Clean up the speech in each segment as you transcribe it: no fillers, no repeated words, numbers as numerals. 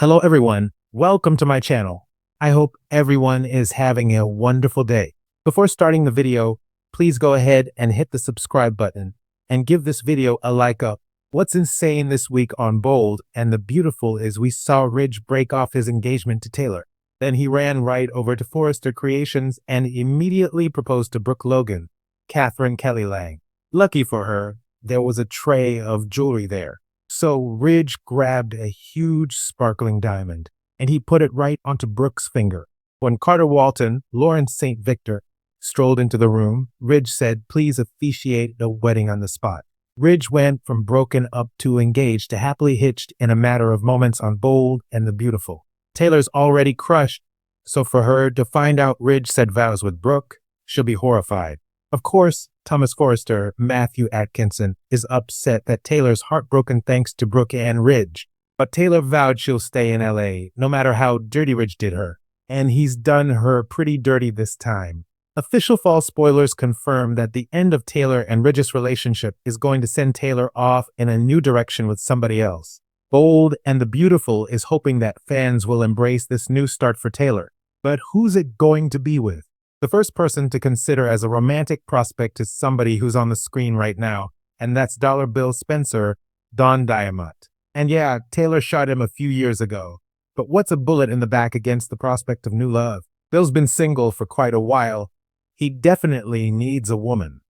Hello everyone, welcome to my channel. I hope everyone is having a wonderful day. Before starting the video, please go ahead and hit the subscribe button and give this video a like up. What's insane this week on Bold and the Beautiful is we saw Ridge break off his engagement to Taylor. Then he ran right over to Forrester Creations and immediately proposed to Brooke Logan, Catherine Kelly Lang. Lucky for her, there was a tray of jewelry there. So Ridge grabbed a huge sparkling diamond, and he put it right onto Brooke's finger. When Carter Walton, Lawrence St. Victor, strolled into the room, Ridge said, "Please officiate the wedding on the spot." Ridge went from broken up to engaged to happily hitched in a matter of moments on Bold and the Beautiful. Taylor's already crushed, so for her to find out Ridge said vows with Brooke, she'll be horrified. Of course, Thomas Forrester, Matthew Atkinson, is upset that Taylor's heartbroken thanks to Brooke and Ridge. But Taylor vowed she'll stay in LA, no matter how dirty Ridge did her. And he's done her pretty dirty this time. Official fall spoilers confirm that the end of Taylor and Ridge's relationship is going to send Taylor off in a new direction with somebody else. Bold and the Beautiful is hoping that fans will embrace this new start for Taylor. But who's it going to be with? The first person to consider as a romantic prospect is somebody who's on the screen right now, and that's Dollar Bill Spencer, Don Diamont. And yeah, Taylor shot him a few years ago. But what's a bullet in the back against the prospect of new love? Bill's been single for quite a while. He definitely needs a woman.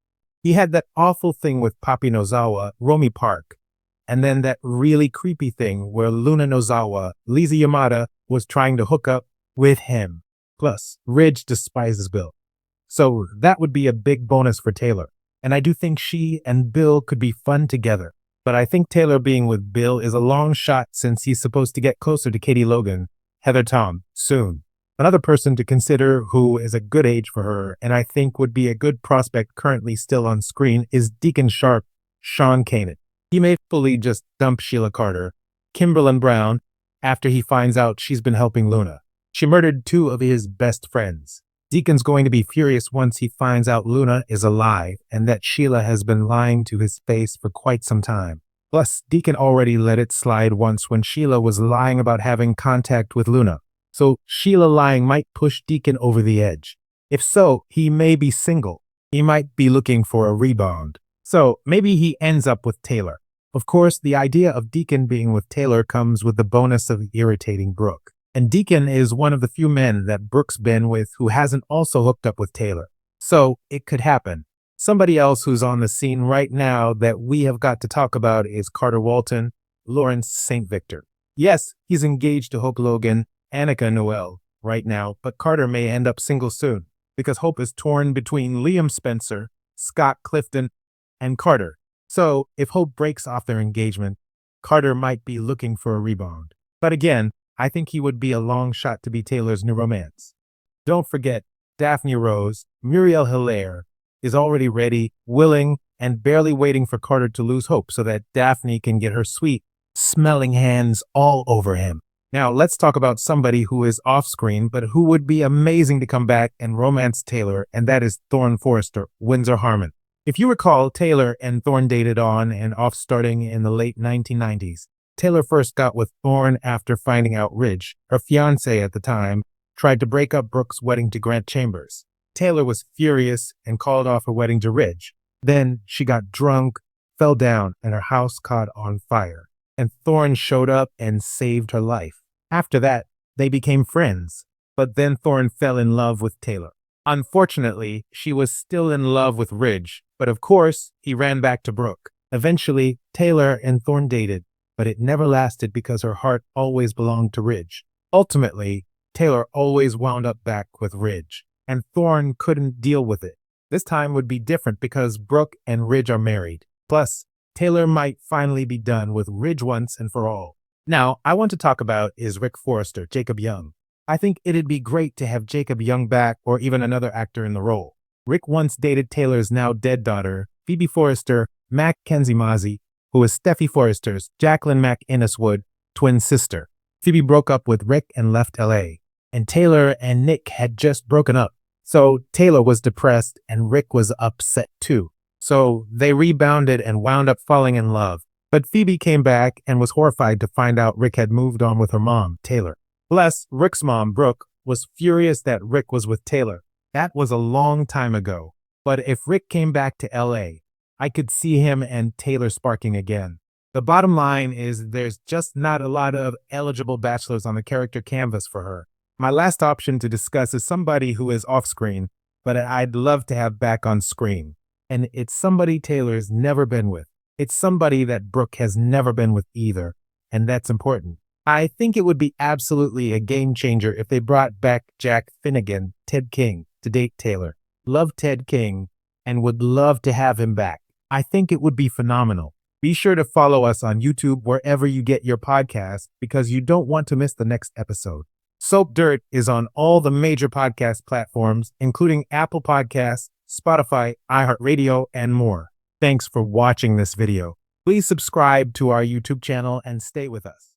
He had that awful thing with Papi Nozawa, Romy Park, and then that really creepy thing where Luna Nozawa, Lisa Yamada, was trying to hook up with him. Plus, Ridge despises Bill. So that would be a big bonus for Taylor. And I do think she and Bill could be fun together. But I think Taylor being with Bill is a long shot since he's supposed to get closer to Katie Logan, Heather Tom, soon. Another person to consider who is a good age for her and I think would be a good prospect currently still on screen is Deacon Sharp, Sean Kanan. He may fully just dump Sheila Carter, Kimberlyn Brown, after he finds out she's been helping Luna. She murdered two of his best friends. Deacon's going to be furious once he finds out Luna is alive and that Sheila has been lying to his face for quite some time. Plus, Deacon already let it slide once when Sheila was lying about having contact with Luna. So Sheila lying might push Deacon over the edge. If so, he may be single. He might be looking for a rebound. So maybe he ends up with Taylor. Of course, the idea of Deacon being with Taylor comes with the bonus of irritating Brooke. And Deacon is one of the few men that Brooke's been with who hasn't also hooked up with Taylor. So it could happen. Somebody else who's on the scene right now that we have got to talk about is Carter Walton, Lawrence St. Victor. Yes, he's engaged to Hope Logan, Annika Noel, right now, but Carter may end up single soon because Hope is torn between Liam Spencer, Scott Clifton, and Carter. So if Hope breaks off their engagement, Carter might be looking for a rebound. But again, I think he would be a long shot to be Taylor's new romance. Don't forget, Daphne Rose, Muriel Hilaire, is already ready, willing, and barely waiting for Carter to lose hope so that Daphne can get her sweet, smelling hands all over him. Now, let's talk about somebody who is off-screen, but who would be amazing to come back and romance Taylor, and that is Thorne Forrester, Windsor Harmon. If you recall, Taylor and Thorne dated on and off starting in the late 1990s. Taylor first got with Thorne after finding out Ridge, her fiancé at the time, tried to break up Brooke's wedding to Grant Chambers. Taylor was furious and called off her wedding to Ridge. Then she got drunk, fell down, and her house caught on fire. And Thorne showed up and saved her life. After that, they became friends. But then Thorne fell in love with Taylor. Unfortunately, she was still in love with Ridge, but of course, he ran back to Brooke. Eventually, Taylor and Thorne dated, but it never lasted because her heart always belonged to Ridge. Ultimately, Taylor always wound up back with Ridge, and Thorne couldn't deal with it. This time would be different because Brooke and Ridge are married. Plus, Taylor might finally be done with Ridge once and for all. Now, I want to talk about is Rick Forrester, Jacob Young. I think it'd be great to have Jacob Young back or even another actor in the role. Rick once dated Taylor's now dead daughter, Phoebe Forrester, Mackenzie Mazzy, who was Steffi Forrester's, Jacqueline McInneswood, twin sister. Phoebe broke up with Rick and left LA. And Taylor and Nick had just broken up. So Taylor was depressed and Rick was upset too. So they rebounded and wound up falling in love. But Phoebe came back and was horrified to find out Rick had moved on with her mom, Taylor. Bless, Rick's mom, Brooke, was furious that Rick was with Taylor. That was a long time ago. But if Rick came back to LA, I could see him and Taylor sparking again. The bottom line is there's just not a lot of eligible bachelors on the character canvas for her. My last option to discuss is somebody who is off screen, but I'd love to have back on screen. And it's somebody Taylor's never been with. It's somebody that Brooke has never been with either, and that's important. I think it would be absolutely a game changer if they brought back Jack Finnegan, Ted King, to date Taylor. Love Ted King and would love to have him back. I think it would be phenomenal. Be sure to follow us on YouTube wherever you get your podcasts because you don't want to miss the next episode. Soap Dirt is on all the major podcast platforms, including Apple Podcasts, Spotify, iHeartRadio, and more. Thanks for watching this video. Please subscribe to our YouTube channel and stay with us.